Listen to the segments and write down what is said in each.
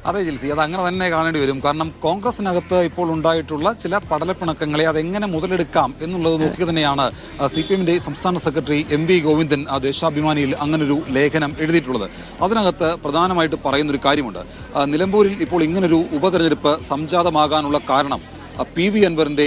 അതെ ജിൽസി, അത് അങ്ങനെ തന്നെ കാണേണ്ടി വരും. കാരണം കോൺഗ്രസിനകത്ത് ഇപ്പോൾ ഉണ്ടായിട്ടുള്ള ചില പടലപ്പിണക്കങ്ങളെ അതെങ്ങനെ മുതലെടുക്കാം എന്നുള്ളത് നോക്കി തന്നെയാണ് CPM-ന്റെ സംസ്ഥാന സെക്രട്ടറി MV ഗോവിന്ദൻ ദേശാഭിമാനിയിൽ അങ്ങനൊരു ലേഖനം എഴുതിയിട്ടുള്ളത്. അതിനകത്ത് പ്രധാനമായിട്ട് പറയുന്നൊരു കാര്യമുണ്ട്. നിലമ്പൂരിൽ ഇപ്പോൾ ഇങ്ങനൊരു ഉപതെരഞ്ഞെടുപ്പ് സംജാതമാകാനുള്ള കാരണം PV അൻവറിന്റെ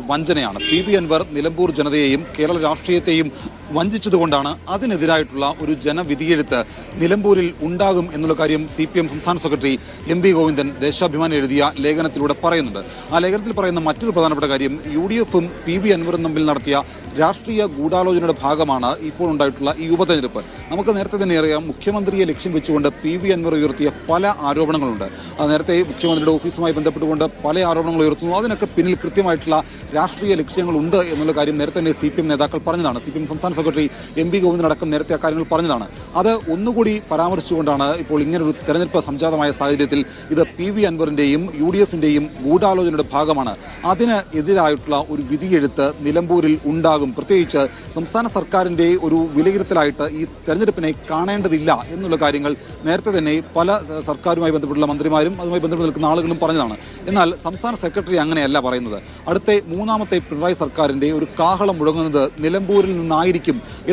വഞ്ചനയാണ്. PV അൻവർ നിലമ്പൂർ ജനതയെയും കേരള രാഷ്ട്രീയത്തെയും വഞ്ചിച്ചതുകൊണ്ടാണ് അതിനെതിരായിട്ടുള്ള ഒരു ജനവിധിയെഴുത്ത് നിലമ്പൂരിൽ ഉണ്ടാകും എന്നുള്ള കാര്യം CPM സംസ്ഥാന സെക്രട്ടറി MV ഗോവിന്ദൻ ദേശാഭിമാനി എഴുതിയ ലേഖനത്തിലൂടെ പറയുന്നുണ്ട്. ആ ലേഖനത്തിൽ പറയുന്ന മറ്റൊരു പ്രധാനപ്പെട്ട കാര്യം UDF-ഉം PV അൻവറും തമ്മിൽ നടത്തിയ രാഷ്ട്രീയ ഗൂഢാലോചനയുടെ ഭാഗമാണ് ഇപ്പോൾ ഉണ്ടായിട്ടുള്ള ഈ ഉപതെരഞ്ഞെടുപ്പ്. നമുക്ക് നേരത്തെ തന്നെ അറിയാം, മുഖ്യമന്ത്രിയെ ലക്ഷ്യം വെച്ചുകൊണ്ട് PV അൻവർ ഉയർത്തിയ പല ആരോപണങ്ങളുണ്ട്. നേരത്തെ മുഖ്യമന്ത്രിയുടെ ഓഫീസുമായി ബന്ധപ്പെട്ടുകൊണ്ട് പല ആരോപണങ്ങൾ ഉയർത്തുന്നു. അതിനൊക്കെ പിന്നിൽ കൃത്യമായിട്ടുള്ള രാഷ്ട്രീയ ലക്ഷ്യങ്ങളുണ്ട് എന്നുള്ള കാര്യം നേരത്തെ തന്നെ CPM നേതാക്കൾ പറഞ്ഞതാണ്. CPM സംസ്ഥാന സെക്രട്ടറി MV ഗോവിന്ദൻ അടക്കം നേരത്തെ ആ കാര്യങ്ങൾ പറഞ്ഞതാണ്. അത് ഒന്നുകൂടി പരാമർശിച്ചുകൊണ്ടാണ് ഇപ്പോൾ ഇങ്ങനൊരു തെരഞ്ഞെടുപ്പ് സംജാതമായ സാഹചര്യത്തിൽ ഇത് PV അൻവറിന്റെയും UDF-ന്റെയും ഗൂഢാലോചനയുടെ ഭാഗമാണ്, അതിന് എതിരായിട്ടുള്ള ഒരു വിധിയെഴുത്ത് നിലമ്പൂരിൽ ഉണ്ടാകും. പ്രത്യേകിച്ച് സംസ്ഥാന സർക്കാരിന്റെ ഒരു വിലയിരുത്തലായിട്ട് ഈ തെരഞ്ഞെടുപ്പിനെ കാണേണ്ടതില്ല എന്നുള്ള കാര്യങ്ങൾ നേരത്തെ തന്നെ പല സർക്കാരുമായി ബന്ധപ്പെട്ടുള്ള മന്ത്രിമാരും അതുമായി ബന്ധപ്പെട്ട് നിൽക്കുന്ന ആളുകളും പറഞ്ഞതാണ്. എന്നാൽ സംസ്ഥാന സെക്രട്ടറി അങ്ങനെയല്ല പറയുന്നത്. അടുത്ത മൂന്നാമത്തെ പിണറായി സർക്കാരിന്റെ ഒരു കാഹളം മുഴങ്ങുന്നത് നിലമ്പൂരിൽ നിന്നായിരിക്കും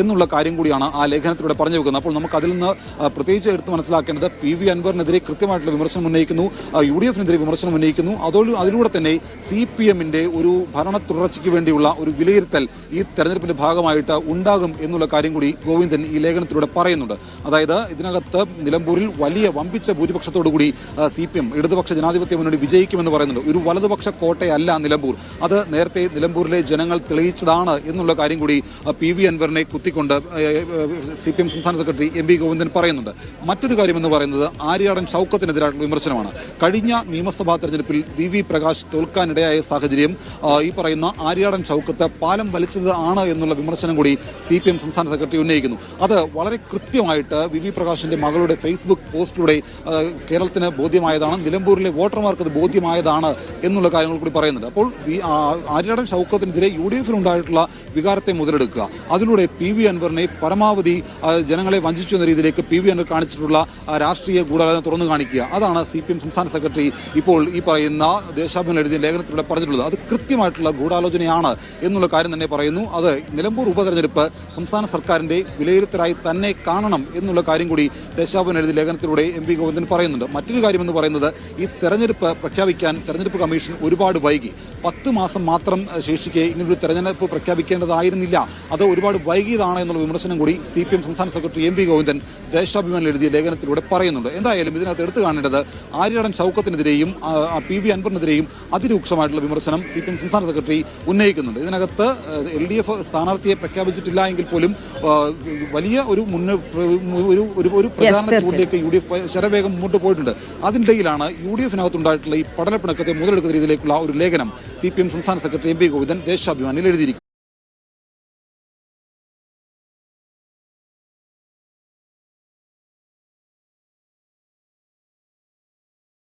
എന്നുള്ള കാര്യം കൂടിയാണ് ആ ലേഖനത്തിലൂടെ പറഞ്ഞു വെക്കുന്നത്. അപ്പോൾ നമുക്ക് അതിൽ നിന്ന് പ്രത്യേകിച്ച് എടുത്ത് മനസ്സിലാക്കേണ്ടത് PV അൻവറിനെതിരെ കൃത്യമായിട്ടുള്ള വിമർശനം ഉന്നയിക്കുന്നു, UDF-നെതിരെ വിമർശനം ഉന്നയിക്കുന്നു. അതിലൂടെ തന്നെ CPM-ന്റെ ഒരു ഭരണ തുടർച്ചയ്ക്ക് വേണ്ടിയുള്ള ഒരു വിലയിരുത്തൽ ഈ തെരഞ്ഞെടുപ്പിന്റെ ഭാഗമായിട്ട് ഉണ്ടാകും എന്നുള്ള കാര്യം കൂടി ഗോവിന്ദൻ ഈ ലേഖനത്തിലൂടെ പറയുന്നുണ്ട്. അതായത് ഇതിനകത്ത് നിലമ്പൂരിൽ വലിയ വമ്പിച്ച ഭൂരിപക്ഷത്തോടുകൂടി CPM ഇടതുപക്ഷ ജനാധിപത്യ മുന്നണി വിജയിക്കുമെന്ന് പറയുന്നുണ്ട്. ഒരു വലതുപക്ഷ കോട്ടയല്ല നിലമ്പൂർ, അത് നേരത്തെ നിലമ്പൂരിലെ ജനങ്ങൾ തെളിയിച്ചതാണ് എന്നുള്ള കാര്യം കൂടി PV അൻവറിനെ കുത്തിക്കൊണ്ട് CPM സംസ്ഥാന സെക്രട്ടറി MV ഗോവിന്ദൻ പറയുന്നുണ്ട്. മറ്റൊരു കാര്യം എന്ന് പറയുന്നത് ആര്യാടൻ ഷൗക്കത്തിനെതിരായിട്ടുള്ള വിമർശനമാണ്. കഴിഞ്ഞ നിയമസഭാ തെരഞ്ഞെടുപ്പിൽ VV പ്രകാശ് തോൽക്കാനിടയായ സാഹചര്യം ഈ പറയുന്ന ആര്യാടൻ ഷൗക്കത്ത് പാലം വലിച്ചത് ആണ് എന്നുള്ള വിമർശനം കൂടി CPM സംസ്ഥാന സെക്രട്ടറി ഉന്നയിക്കുന്നു. അത് വളരെ കൃത്യമായിട്ട് VV പ്രകാശിന്റെ മകളുടെ ഫേസ്ബുക്ക് പോസ്റ്റിലൂടെ കേരളത്തിന് ബോധ്യമായതാണ്, നിലമ്പൂരിലെ വോട്ടർമാർക്ക് അത് ബോധ്യമായതാണ് എന്നുള്ള കാര്യങ്ങൾ കൂടി പറയുന്നുണ്ട്. അപ്പോൾ ആര്യാടൻ ഷൗക്കത്തിനെതിരെ UDF-നുണ്ടായിട്ടുള്ള വികാരത്തെ മുതലെടുക്കുക, അതിലൂടെ PV അൻവറിനെ പരമാവധി ജനങ്ങളെ വഞ്ചിച്ചു എന്ന രീതിയിലേക്ക് PV അൻവർ കാണിച്ചിട്ടുള്ള രാഷ്ട്രീയ ഗൂഢാലോചന തുറന്നു കാണിക്കുക, അതാണ് CPM സംസ്ഥാന സെക്രട്ടറി ഇപ്പോൾ ഈ പറയുന്ന ദേശാഭിമാനി എഴുതിയ ലേഖനത്തിലൂടെ പറഞ്ഞിട്ടുള്ളത്. അത് കൃത്യമായിട്ടുള്ള ഗൂഢാലോചനയാണ് എന്നുള്ള കാര്യം തന്നെ പറയുന്നു. അത് നിലമ്പൂർ ഉപതെരഞ്ഞെടുപ്പ് സംസ്ഥാന സർക്കാരിന്റെ വിലയിരുത്തലായി തന്നെ കാണണം എന്നുള്ള കാര്യം കൂടി ദേശാഭിമാനി എഴുതിയ ലേഖനത്തിലൂടെ MV ഗോവിന്ദൻ പറയുന്നുണ്ട്. മറ്റൊരു കാര്യമെന്ന് പറയുന്നത് ഈ തെരഞ്ഞെടുപ്പ് പ്രഖ്യാപിക്കാൻ തെരഞ്ഞെടുപ്പ് കമ്മീഷൻ ഒരുപാട് വൈകി. 10 മാസം മാത്രം ശേഷിക്കെ ഇങ്ങനൊരു തെരഞ്ഞെടുപ്പ് പ്രഖ്യാപിക്കേണ്ടതായിരുന്നില്ല, അത് ഒരുപാട് വൈകിയതാണ് എന്നുള്ള വിമർശനം കൂടി CPM സംസ്ഥാന സെക്രട്ടറി MV ഗോവിന്ദൻ ദേശാഭിമാനിൽ എഴുതിയ ലേഖനത്തിലൂടെ പറയുന്നുണ്ട്. എന്തായാലും ഇതിനകത്ത് എടുത്തു കാണേണ്ടത് ആര്യാടൻ ഷൗക്കത്തിനെതിരെയും PV അൻവറിനെതിരെയും അതിരൂക്ഷമായിട്ടുള്ള വിമർശനം CPM സംസ്ഥാന സെക്രട്ടറി ഉന്നയിക്കുന്നുണ്ട്. ഇതിനകത്ത് LDF സ്ഥാനാർത്ഥിയെ പ്രഖ്യാപിച്ചിട്ടില്ല എങ്കിൽ പോലും വലിയ ഒരു പ്രചാരണ ചൂടിലേക്ക് UDF ശരവേഗം മുന്നോട്ട് പോയിട്ടുണ്ട്. അതിനിടയിലാണ് UDF-നകത്തുണ്ടായിട്ടുള്ള ഈ പടലപ്പിണക്കത്തെ മുതലെടുക്കുന്ന രീതിയിലേക്കുള്ള ഒരു ലേഖനം CPM സംസ്ഥാന സെക്രട്ടറി MV ഗോവിന്ദൻ ദേശാഭിമാനിയിൽ എഴുതിയിരിക്കുന്നത്.